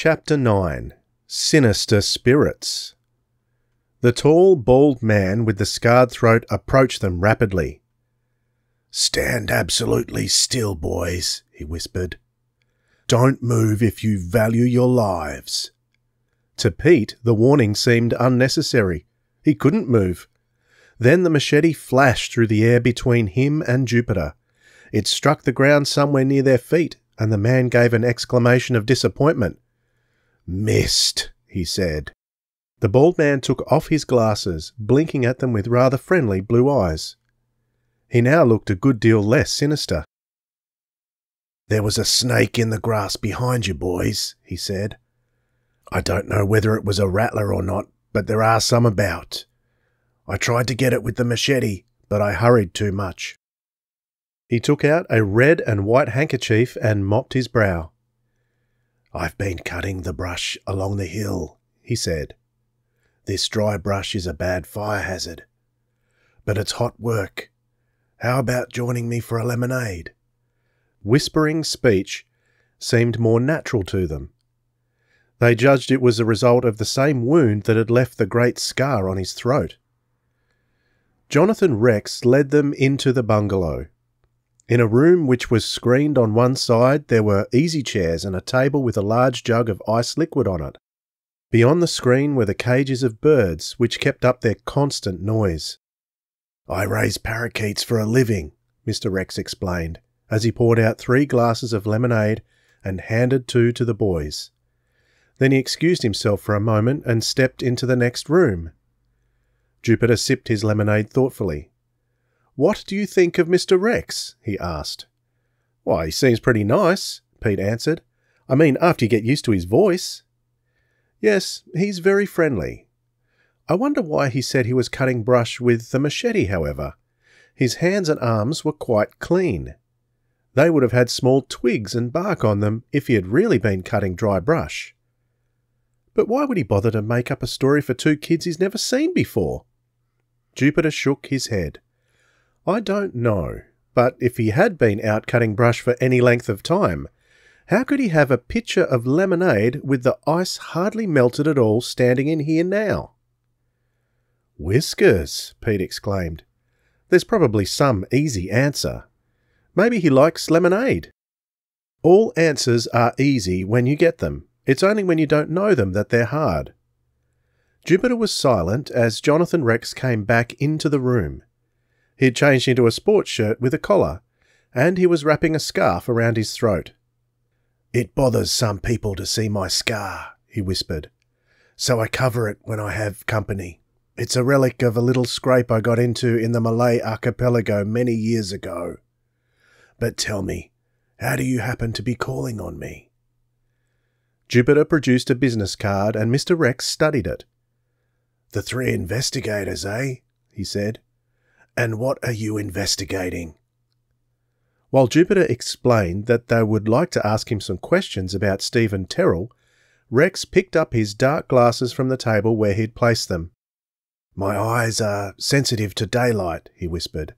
Chapter 9. Sinister Spirits. The tall, bald man with the scarred throat approached them rapidly. "Stand absolutely still, boys," he whispered. "Don't move if you value your lives." To Pete, the warning seemed unnecessary. He couldn't move. Then the machete flashed through the air between him and Jupiter. It struck the ground somewhere near their feet, and the man gave an exclamation of disappointment. "Missed," he said. The bald man took off his glasses, blinking at them with rather friendly blue eyes. He now looked a good deal less sinister. "There was a snake in the grass behind you, boys," he said. "I don't know whether it was a rattler or not, but there are some about. I tried to get it with the machete, but I hurried too much." He took out a red and white handkerchief and mopped his brow. "I've been cutting the brush along the hill," he said. "This dry brush is a bad fire hazard. But it's hot work. How about joining me for a lemonade?" Whispering speech seemed more natural to them. They judged it was a result of the same wound that had left the great scar on his throat. Jonathan Rex led them into the bungalow. In a room which was screened on one side, there were easy chairs and a table with a large jug of ice liquid on it. Beyond the screen were the cages of birds, which kept up their constant noise. "I raise parakeets for a living," Mr. Rex explained, as he poured out 3 glasses of lemonade and handed 2 to the boys. Then he excused himself for a moment and stepped into the next room. Jupiter sipped his lemonade thoughtfully. "What do you think of Mr. Rex?" he asked. "Why, he seems pretty nice," Pete answered. "I mean, after you get used to his voice." "Yes, he's very friendly. I wonder why he said he was cutting brush with the machete, however. His hands and arms were quite clean. They would have had small twigs and bark on them if he had really been cutting dry brush. But why would he bother to make up a story for 2 kids he's never seen before?" Jupiter shook his head. "I don't know, but if he had been out cutting brush for any length of time, how could he have a pitcher of lemonade with the ice hardly melted at all standing in here now?" "Whiskers!" Pete exclaimed. "There's probably some easy answer. Maybe he likes lemonade." All answers are easy when you get them. It's only when you don't know them that they're hard. Jupiter was silent as Jonathan Rex came back into the room. He had changed into a sports shirt with a collar, and he was wrapping a scarf around his throat. "It bothers some people to see my scar," he whispered, "so I cover it when I have company. It's a relic of a little scrape I got into in the Malay archipelago many years ago. But tell me, how do you happen to be calling on me?" Jupiter produced a business card and Mr. Rex studied it. "The 3 investigators, eh?" he said. "And what are you investigating?" While Jupiter explained that they would like to ask him some questions about Stephen Terrell, Rex picked up his dark glasses from the table where he'd placed them. "My eyes are sensitive to daylight," he whispered.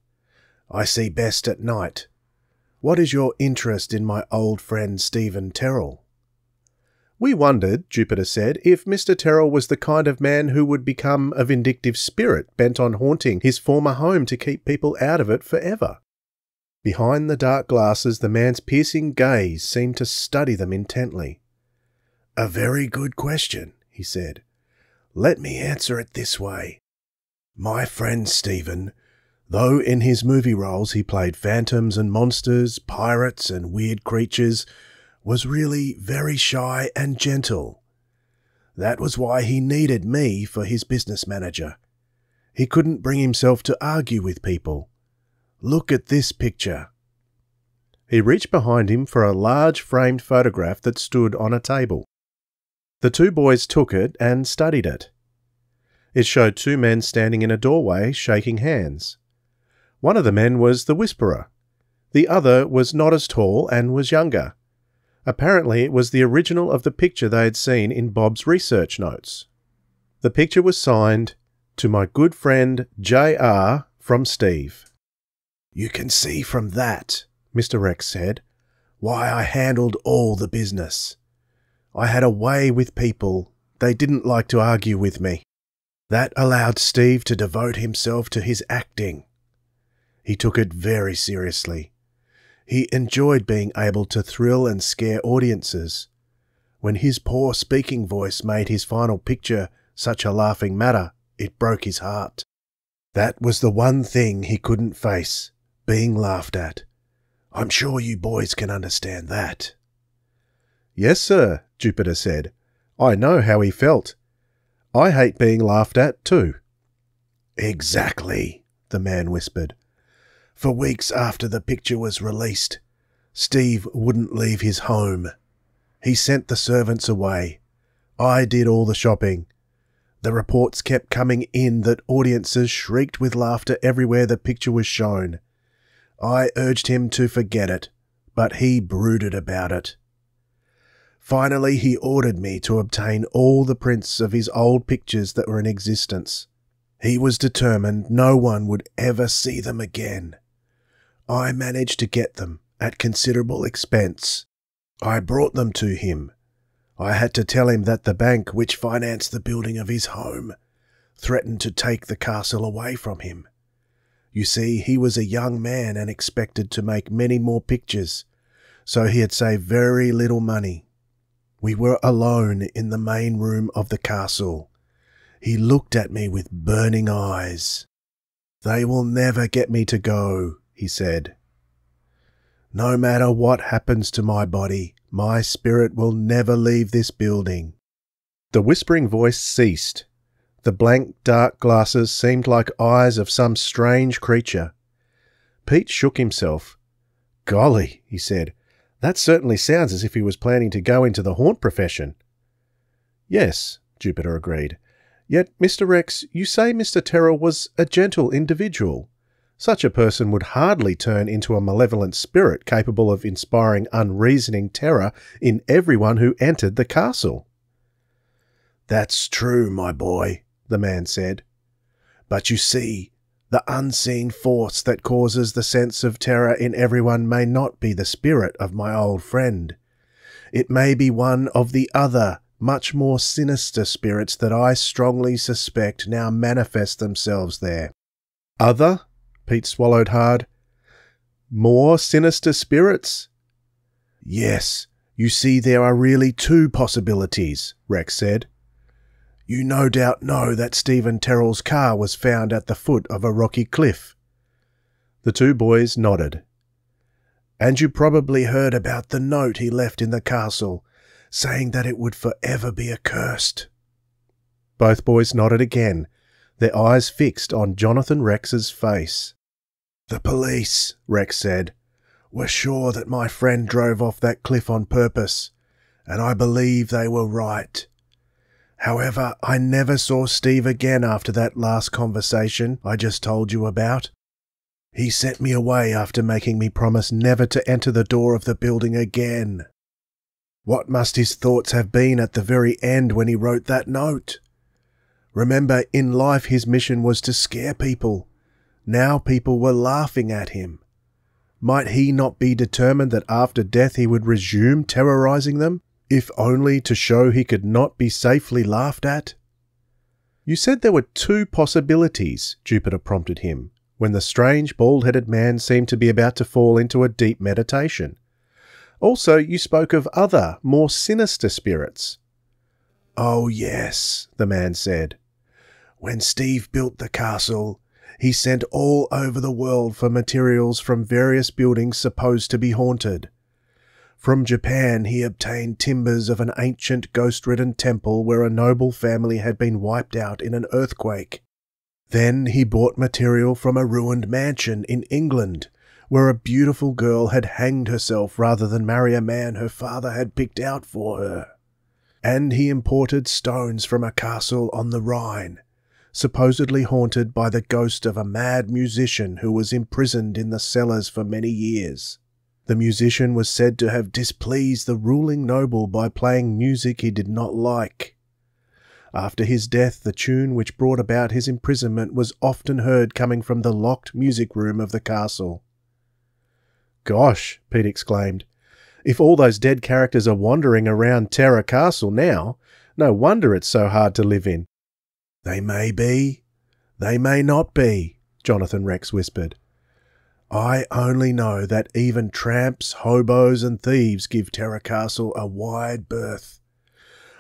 "I see best at night. What is your interest in my old friend Stephen Terrell?" "We wondered," Jupiter said, "if Mr. Terrell was the kind of man who would become a vindictive spirit bent on haunting his former home to keep people out of it forever." Behind the dark glasses, the man's piercing gaze seemed to study them intently. "A very good question," he said. "Let me answer it this way. My friend Stephen, though in his movie roles he played phantoms and monsters, pirates and weird creatures, was really very shy and gentle. That was why he needed me for his business manager. He couldn't bring himself to argue with people. Look at this picture." He reached behind him for a large framed photograph that stood on a table. The 2 boys took it and studied it. It showed 2 men standing in a doorway shaking hands. One of the men was the Whisperer. The other was not as tall and was younger. Apparently it was the original of the picture they had seen in Bob's research notes. The picture was signed, "To my good friend J.R. from Steve." "You can see from that," Mr. Rex said, "why I handled all the business. I had a way with people. They didn't like to argue with me. That allowed Steve to devote himself to his acting. He took it very seriously. He enjoyed being able to thrill and scare audiences. When his poor speaking voice made his final picture such a laughing matter, it broke his heart. That was the one thing he couldn't face, being laughed at. I'm sure you boys can understand that. Yes, sir, Jupiter said. I know how he felt. I hate being laughed at, too. Exactly, the man whispered. For weeks after the picture was released, Steve wouldn't leave his home. He sent the servants away. I did all the shopping. The reports kept coming in that audiences shrieked with laughter everywhere the picture was shown. I urged him to forget it, but he brooded about it. Finally, he ordered me to obtain all the prints of his old pictures that were in existence. He was determined no one would ever see them again. I managed to get them at considerable expense. I brought them to him. I had to tell him that the bank which financed the building of his home threatened to take the castle away from him. You see, he was a young man and expected to make many more pictures, so he had saved very little money. We were alone in the main room of the castle. He looked at me with burning eyes. They will never get me to go, he said. No matter what happens to my body, my spirit will never leave this building. The whispering voice ceased. The blank, dark glasses seemed like eyes of some strange creature. Pete shook himself. Golly, he said, that certainly sounds as if he was planning to go into the haunt profession. Yes, Jupiter agreed. Yet, Mr. Rex, you say Mr. Terror was a gentle individual. Such a person would hardly turn into a malevolent spirit capable of inspiring unreasoning terror in everyone who entered the castle. That's true, my boy, the man said. But you see, the unseen force that causes the sense of terror in everyone may not be the spirit of my old friend. It may be one of the other, much more sinister spirits that I strongly suspect now manifest themselves there. Other? Pete swallowed hard. More sinister spirits? Yes, you see there are really two possibilities, Rex said. You no doubt know that Stephen Terrell's car was found at the foot of a rocky cliff. The two boys nodded. And you probably heard about the note he left in the castle, saying that it would forever be accursed. Both boys nodded again, their eyes fixed on Jonathan Rex's face. The police, Rex said, were sure that my friend drove off that cliff on purpose, and I believe they were right. However, I never saw Steve again after that last conversation I just told you about. He sent me away after making me promise never to enter the door of the building again. What must his thoughts have been at the very end when he wrote that note? Remember, in life his mission was to scare people. Now people were laughing at him. Might he not be determined that after death he would resume terrorizing them, if only to show he could not be safely laughed at? You said there were two possibilities, Jupiter prompted him, when the strange bald-headed man seemed to be about to fall into a deep meditation. Also, you spoke of other, more sinister spirits. Oh yes, the man said. When Steve built the castle, he sent all over the world for materials from various buildings supposed to be haunted. From Japan he obtained timbers of an ancient ghost-ridden temple where a noble family had been wiped out in an earthquake. Then he bought material from a ruined mansion in England, where a beautiful girl had hanged herself rather than marry a man her father had picked out for her. And he imported stones from a castle on the Rhine, supposedly haunted by the ghost of a mad musician who was imprisoned in the cellars for many years. The musician was said to have displeased the ruling noble by playing music he did not like. After his death, the tune which brought about his imprisonment was often heard coming from the locked music room of the castle. Gosh, Pete exclaimed. If all those dead characters are wandering around Terror Castle now, no wonder it's so hard to live in." "They may be, they may not be," Jonathan Rex whispered. "I only know that even tramps, hobos and thieves give Terror Castle a wide berth.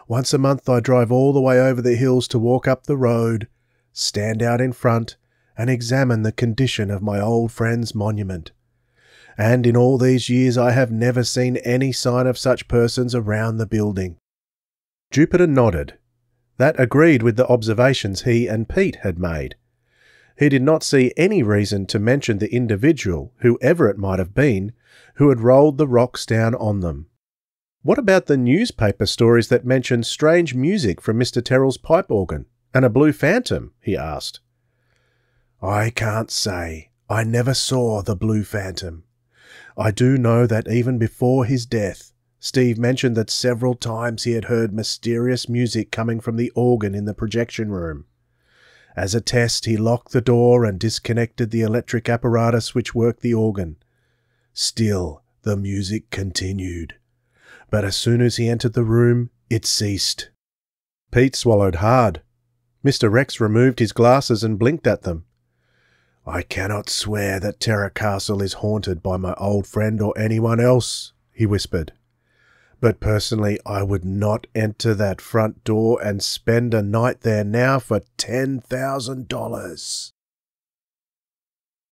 Once a month I drive all the way over the hills to walk up the road, stand out in front, and examine the condition of my old friend's monument. And in all these years I have never seen any sign of such persons around the building." Jupiter nodded. That agreed with the observations he and Pete had made. He did not see any reason to mention the individual, whoever it might have been, who had rolled the rocks down on them. What about the newspaper stories that mentioned strange music from Mr. Terrell's pipe organ, and a blue phantom? He asked. "I can't say. I never saw the blue phantom. I do know that even before his death, Steve mentioned that several times he had heard mysterious music coming from the organ in the projection room. As a test, he locked the door and disconnected the electric apparatus which worked the organ. Still, the music continued. But as soon as he entered the room, it ceased." Pete swallowed hard. Mr. Rex removed his glasses and blinked at them. "I cannot swear that Terror Castle is haunted by my old friend or anyone else," he whispered. "But personally, I would not enter that front door and spend a night there now for $10,000.